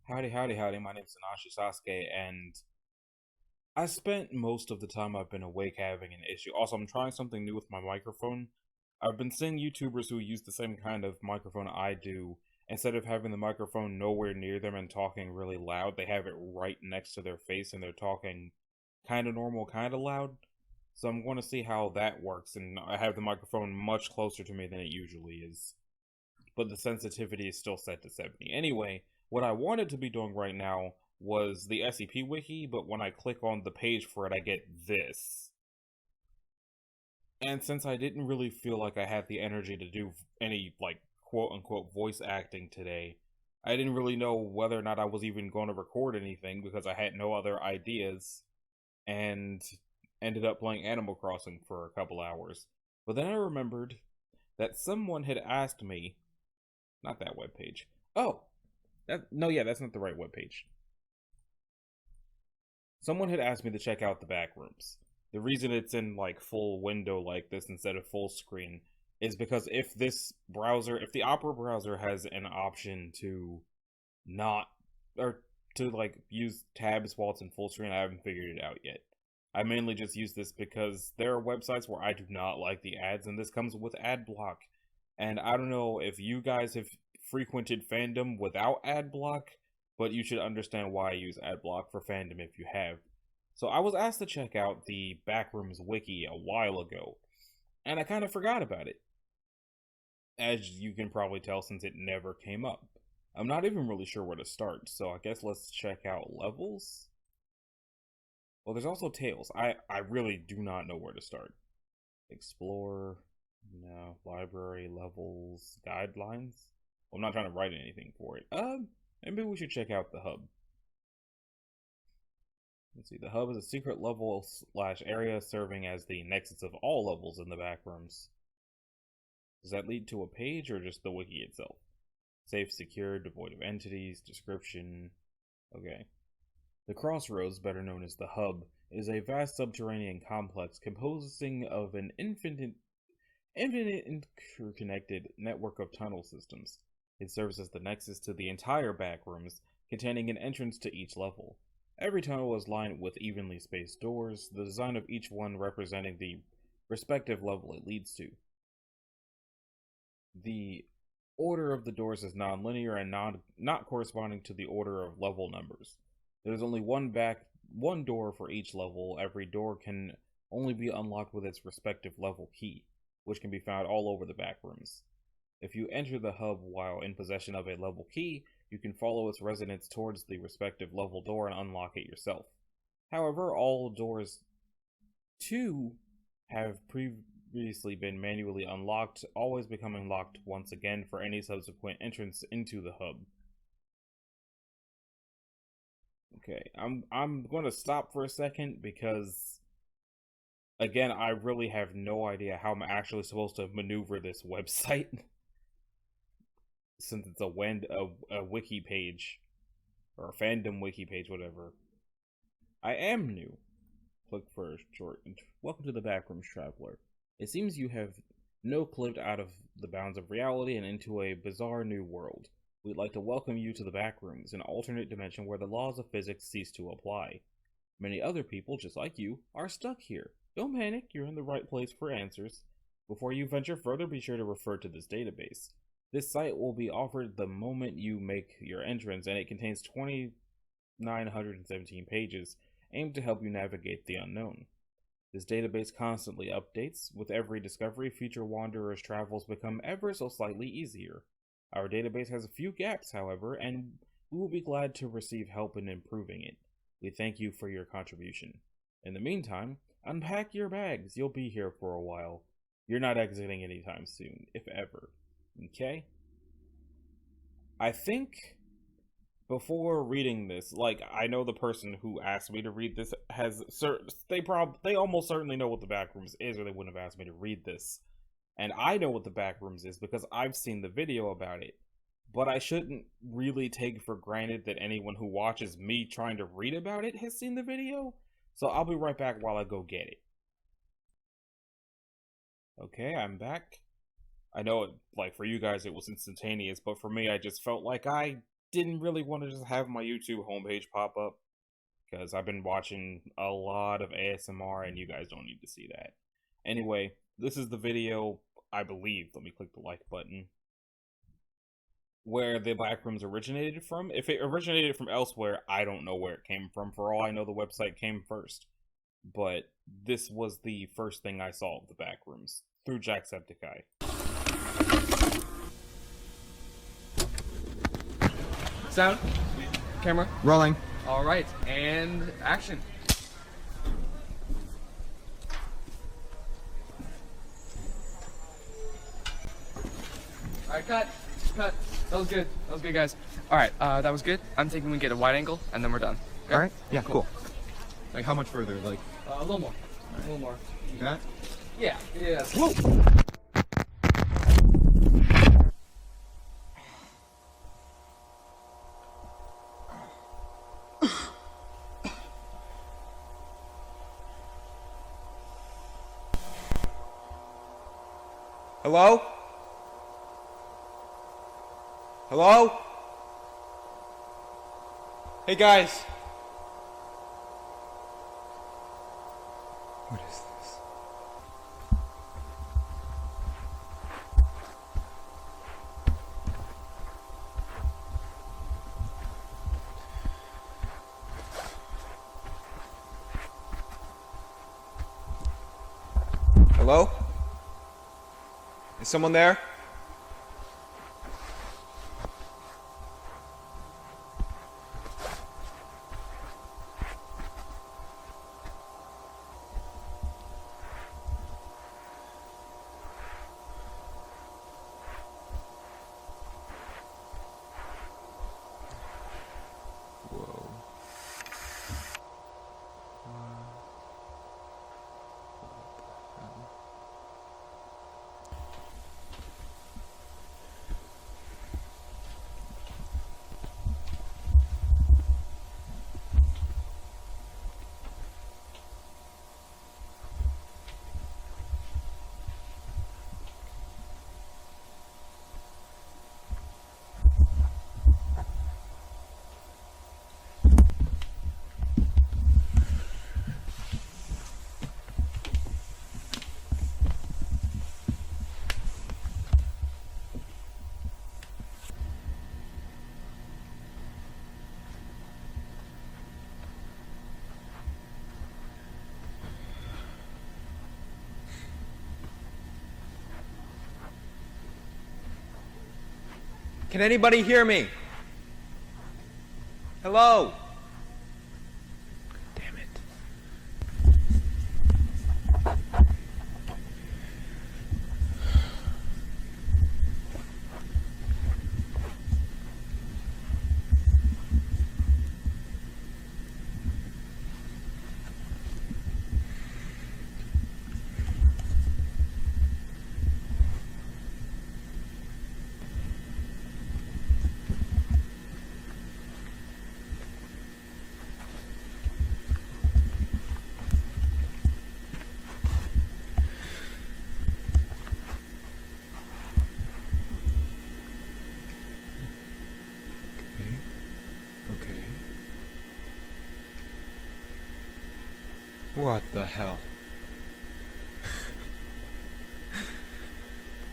Howdy, howdy, howdy. My name's Sanashi Sasuke, and I spent most of the time I've been awake having an issue. Also, I'm trying something new with my microphone. I've been seeing YouTubers who use the same kind of microphone I do. Instead of having the microphone nowhere near them and talking really loud, they have it right next to their face and they're talking kind of normal, kind of loud. So I'm going to see how that works, and I have the microphone much closer to me than it usually is, but the sensitivity is still set to 70. Anyway, what I wanted to be doing right now was the SCP wiki, but when I click on the page for it, I get this. And since I didn't really feel like I had the energy to do any, like, quote unquote voice acting today, I didn't really know whether or not I was even going to record anything because I had no other ideas, and ended up playing Animal Crossing for a couple hours. But then I remembered that someone had asked me, not that webpage. Oh, no, yeah, that's not the right webpage. Someone had asked me to check out the Backrooms. The reason it's in like full window like this instead of full screen is because if the Opera browser has an option to not, or to like use tabs while it's in full screen, I haven't figured it out yet. I mainly just use this because there are websites where I do not like the ads, and this comes with ad block. And I don't know if you guys have frequented fandom without ad block, but you should understand why I use ad block for fandom if you have. So I was asked to check out the Backrooms wiki a while ago, and I kind of forgot about it, as you can probably tell since it never came up. I'm not even really sure where to start, so I guess let's check out levels. Well, there's also tales. I really do not know where to start. Explore, no, library, levels, guidelines. Well, I'm not trying to write anything for it. Maybe we should check out the hub. Let's see, the hub is a secret level slash area serving as the nexus of all levels in the Backrooms. Does that lead to a page or just the wiki itself? Safe, secure, devoid of entities, description. Okay. The Crossroads, better known as the Hub, is a vast subterranean complex composing of an infinite interconnected network of tunnel systems. It serves as the nexus to the entire Backrooms, containing an entrance to each level. Every tunnel is lined with evenly spaced doors, the design of each one representing the respective level it leads to. The order of the doors is non-linear and not corresponding to the order of level numbers. There is only one door for each level. Every door can only be unlocked with its respective level key, which can be found all over the Backrooms. If you enter the hub while in possession of a level key, you can follow its residents towards the respective level door and unlock it yourself. However, all doors too have previously been manually unlocked, always becoming locked once again for any subsequent entrance into the hub. Okay, I'm going to stop for a second because again, I really have no idea how I'm actually supposed to maneuver this website since it's a wiki page or a fandom wiki page, whatever. I am new. Click for a short. Welcome to the Backrooms, traveler. It seems you have no-clipped out of the bounds of reality and into a bizarre new world. We'd like to welcome you to the Backrooms, an alternate dimension where the laws of physics cease to apply. Many other people, just like you, are stuck here. Don't panic, you're in the right place for answers. Before you venture further, be sure to refer to this database. This site will be offered the moment you make your entrance, and it contains 2,917 pages aimed to help you navigate the unknown. This database constantly updates. With every discovery, future wanderers' travels become ever so slightly easier. Our database has a few gaps, however, and we will be glad to receive help in improving it. We thank you for your contribution. In the meantime, unpack your bags. You'll be here for a while. You're not exiting anytime soon, if ever. Okay? I think before reading this, like, I know the person who asked me to read this has they almost certainly know what the Backrooms is, or they wouldn't have asked me to read this. And I know what the Backrooms is because I've seen the video about it. But I shouldn't really take for granted that anyone who watches me trying to read about it has seen the video. So I'll be right back while I go get it. Okay, I'm back. I know, like, for you guys it was instantaneous, but for me, I just felt like I didn't really want to just have my YouTube homepage pop up, because I've been watching a lot of ASMR and you guys don't need to see that. Anyway, this is the video, I believe, let me click the like button, where the Backrooms originated from. If it originated from elsewhere, I don't know where it came from. For all I know, the website came first. But this was the first thing I saw of the Backrooms, through Jacksepticeye. Sound, camera, rolling. All right, and action. All right, cut. That was good. That was good, guys. All right, that was good. I'm thinking we get a wide angle, and then we're done. Okay? All right. Yeah. Cool. Like how much further? Like a little more. Right. A little more. You got? Yeah. Yeah. Whoa. Hello? Hello? Hey guys. What is this? Hello? Is someone there? Can anybody hear me? Hello? Damn it. What the hell?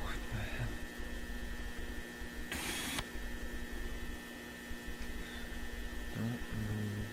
What the hell? Don't move.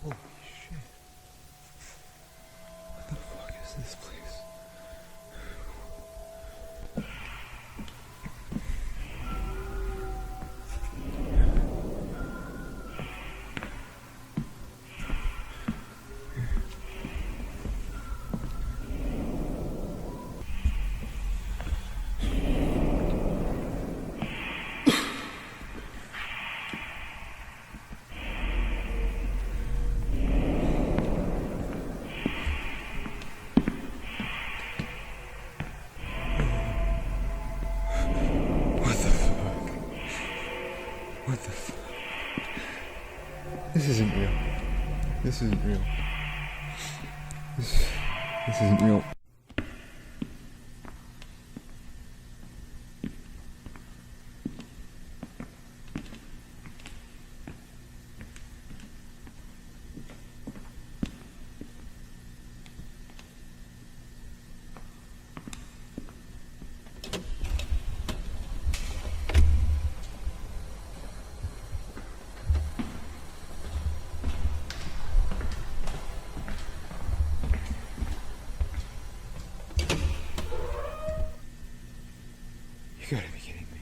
Holy shit. What the fuck is this place? What the fuck? This isn't real. This isn't real. This isn't real. You gotta be kidding me.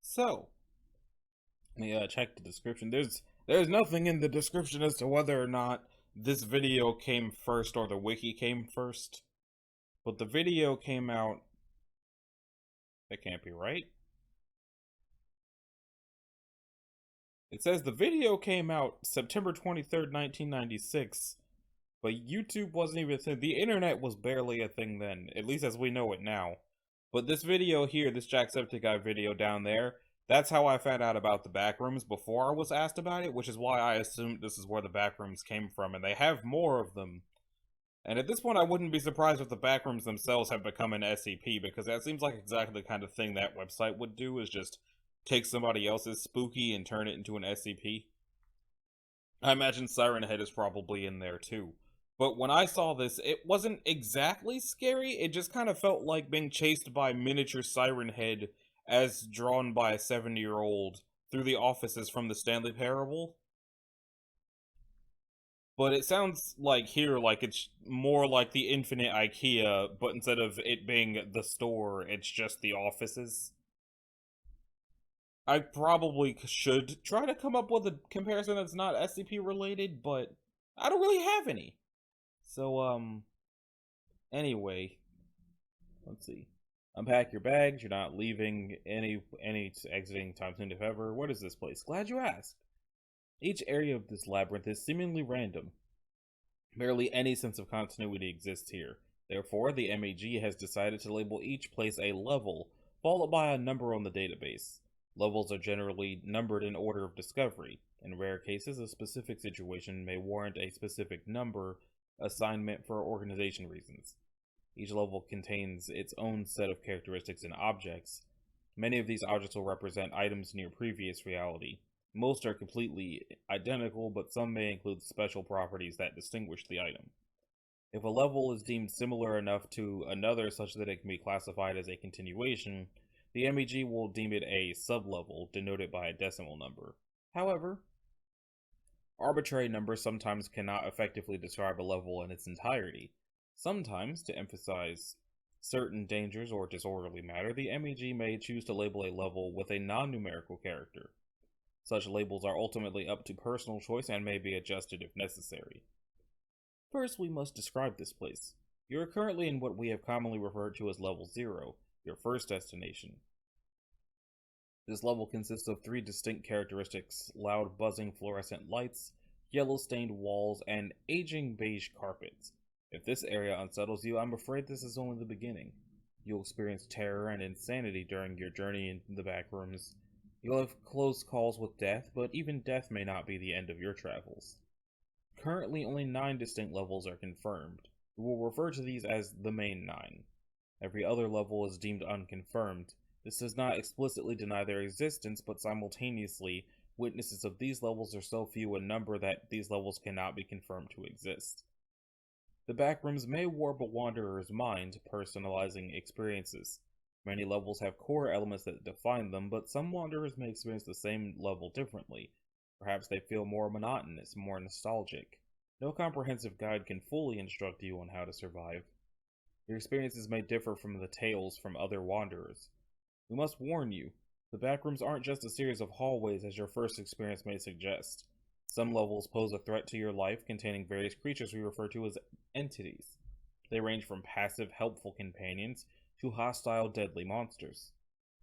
So, let me check the description. There's nothing in the description as to whether or not this video came first or the wiki came first. But the video came out. That can't be right. It says the video came out September 23rd, 1996. But YouTube wasn't even a thing. The internet was barely a thing then, at least as we know it now. But this video here, this Jacksepticeye video down there, that's how I found out about the Backrooms before I was asked about it, which is why I assumed this is where the Backrooms came from, and they have more of them. And at this point, I wouldn't be surprised if the Backrooms themselves have become an SCP, because that seems like exactly the kind of thing that website would do, is just take somebody else's spooky and turn it into an SCP. I imagine Siren Head is probably in there too. But when I saw this, it wasn't exactly scary, it just kind of felt like being chased by miniature Siren Head as drawn by a 70-year-old through the offices from the Stanley Parable. But it sounds like here, like it's more like the Infinite IKEA, but instead of it being the store, it's just the offices. I probably should try to come up with a comparison that's not SCP related, but I don't really have any. So, anyway, let's see. Unpack your bags. You're not leaving any exiting time soon, if ever. What is this place? Glad you asked. Each area of this labyrinth is seemingly random. Barely any sense of continuity exists here. Therefore, the MAG has decided to label each place a level, followed by a number on the database. Levels are generally numbered in order of discovery. In rare cases, a specific situation may warrant a specific number assignment for organization reasons. Each level contains its own set of characteristics and objects. Many of these objects will represent items in your previous reality. Most are completely identical, but some may include special properties that distinguish the item. If a level is deemed similar enough to another such that it can be classified as a continuation, the MEG will deem it a sublevel, denoted by a decimal number. However, arbitrary numbers sometimes cannot effectively describe a level in its entirety. Sometimes, to emphasize certain dangers or disorderly matter, the MEG may choose to label a level with a non-numerical character. Such labels are ultimately up to personal choice and may be adjusted if necessary. First, we must describe this place. You are currently in what we have commonly referred to as Level 0, your first destination. This level consists of 3 distinct characteristics: loud buzzing fluorescent lights, yellow-stained walls, and aging beige carpets. If this area unsettles you, I'm afraid this is only the beginning. You'll experience terror and insanity during your journey into the backrooms. You'll have close calls with death, but even death may not be the end of your travels. Currently, only 9 distinct levels are confirmed. We will refer to these as the main 9. Every other level is deemed unconfirmed. This does not explicitly deny their existence, but simultaneously, witnesses of these levels are so few in number that these levels cannot be confirmed to exist. The backrooms may warp a wanderer's mind, personalizing experiences. Many levels have core elements that define them, but some wanderers may experience the same level differently. Perhaps they feel more monotonous, more nostalgic. No comprehensive guide can fully instruct you on how to survive. Your experiences may differ from the tales from other wanderers. We must warn you, the backrooms aren't just a series of hallways as your first experience may suggest. Some levels pose a threat to your life, containing various creatures we refer to as entities. They range from passive, helpful companions to hostile, deadly monsters.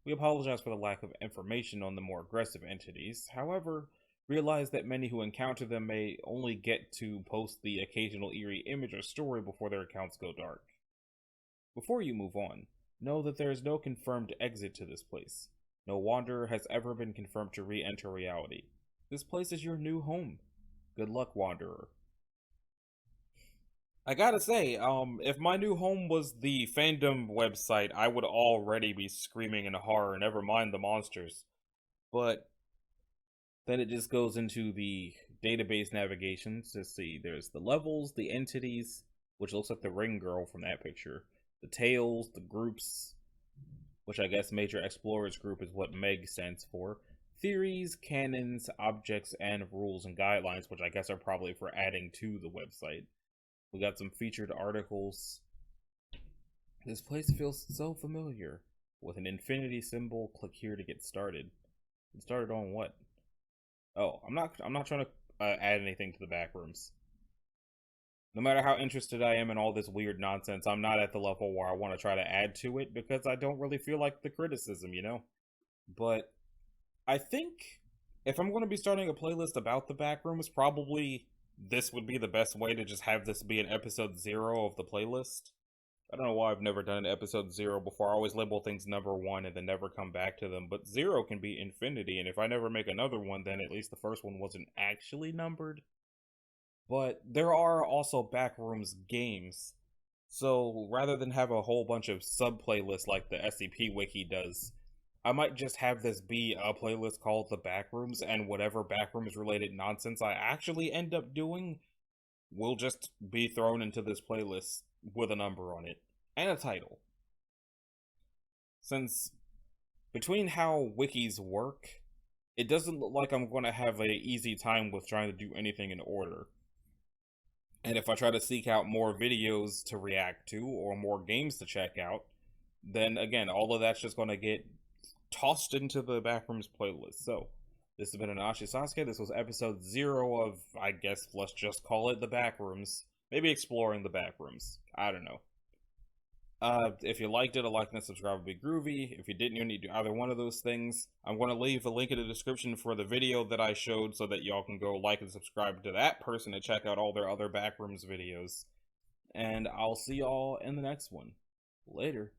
We apologize for the lack of information on the more aggressive entities. However, realize that many who encounter them may only get to post the occasional eerie image or story before their accounts go dark. Before you move on, know that there is no confirmed exit to this place. No wanderer has ever been confirmed to re-enter reality. This place is your new home. Good luck, wanderer. I gotta say, if my new home was the fandom website, I would already be screaming in horror, never mind the monsters. But then it just goes into the database navigation to see there's the levels, the entities, which looks like the ring girl from that picture, the tales, the groups, which I guess Major Explorers Group is what MEG stands for, theories, canons, objects, and rules and guidelines, which I guess are probably for adding to the website. We got some featured articles. This place feels so familiar. With an infinity symbol, click here to get started. Get started on what? Oh, I'm not trying to add anything to the backrooms. No matter how interested I am in all this weird nonsense, I'm not at the level where I want to try to add to it because I don't really feel like the criticism, you know? But I think if I'm going to be starting a playlist about the backrooms, probably this would be the best way to just have this be an episode 0 of the playlist. I don't know why I've never done an episode 0 before. I always label things number 1 and then never come back to them. But 0 can be infinity, and if I never make another one, then at least the first one wasn't actually numbered. But there are also backrooms games. So rather than have a whole bunch of sub-playlists like the SCP Wiki does, I might just have this be a playlist called The Backrooms, and whatever backrooms related nonsense I actually end up doing will just be thrown into this playlist with a number on it, and a title. Since between how wikis work, it doesn't look like I'm going to have an easy time with trying to do anything in order. And if I try to seek out more videos to react to, or more games to check out, then again, all of that's just going to get tossed into the Backrooms playlist. So, this has been Anashi Sasuke. This was episode 0 of, I guess, let's just call it the Backrooms. Maybe exploring the Backrooms. I don't know. If you liked it, a like and a subscribe would be groovy. If you didn't, you need to do either one of those things. I'm going to leave a link in the description for the video that I showed so that y'all can go like and subscribe to that person to check out all their other Backrooms videos. And I'll see y'all in the next one. Later.